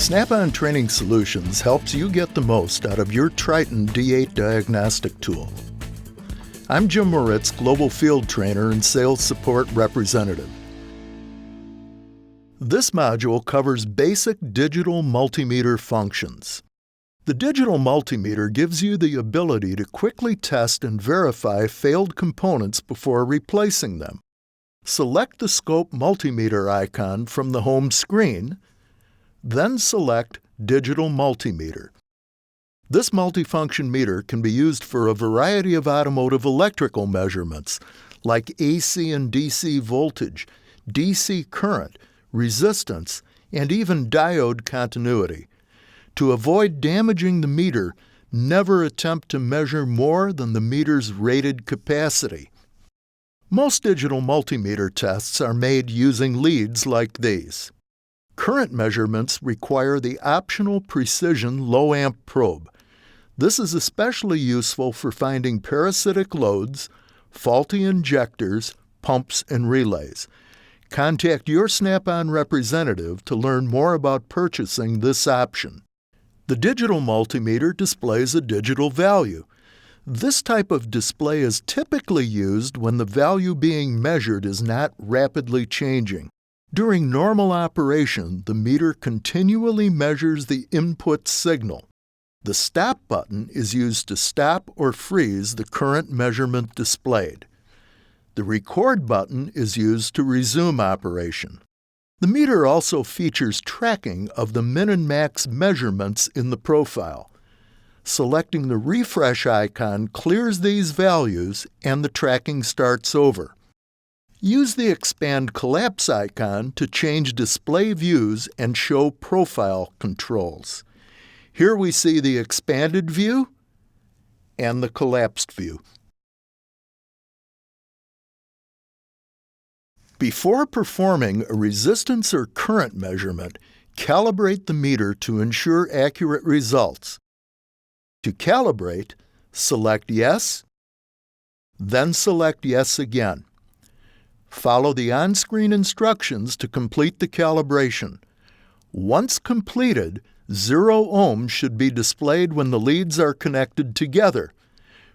Snap-on Training Solutions helps you get the most out of your TRITON-D8 diagnostic tool. I'm Jim Moritz, Global Field Trainer and Sales Support Representative. This module covers basic digital multimeter functions. The digital multimeter gives you the ability to quickly test and verify failed components before replacing them. Select the scope multimeter icon from the home screen, then select Digital Multimeter. This multifunction meter can be used for a variety of automotive electrical measurements like AC and DC voltage, DC current, resistance, and even diode continuity. To avoid damaging the meter, never attempt to measure more than the meter's rated capacity. Most digital multimeter tests are made using leads like these. Current measurements require the optional precision low-amp probe. This is especially useful for finding parasitic loads, faulty injectors, pumps, and relays. Contact your Snap-on representative to learn more about purchasing this option. The digital multimeter displays a digital value. This type of display is typically used when the value being measured is not rapidly changing. During normal operation, the meter continually measures the input signal. The stop button is used to stop or freeze the current measurement displayed. The record button is used to resume operation. The meter also features tracking of the min and max measurements in the profile. Selecting the refresh icon clears these values and the tracking starts over. Use the Expand Collapse icon to change display views and show profile controls. Here we see the expanded view and the collapsed view. Before performing a resistance or current measurement, calibrate the meter to ensure accurate results. To calibrate, select Yes, then select Yes again. Follow the on-screen instructions to complete the calibration. Once completed, 0 ohms should be displayed when the leads are connected together.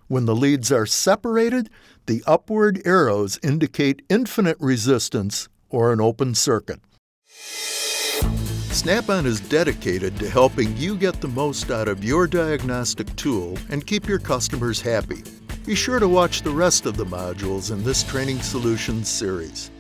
When the leads are separated, the upward arrows indicate infinite resistance or an open circuit. Snap-on is dedicated to helping you get the most out of your diagnostic tool and keep your customers happy. Be sure to watch the rest of the modules in this Training Solutions series.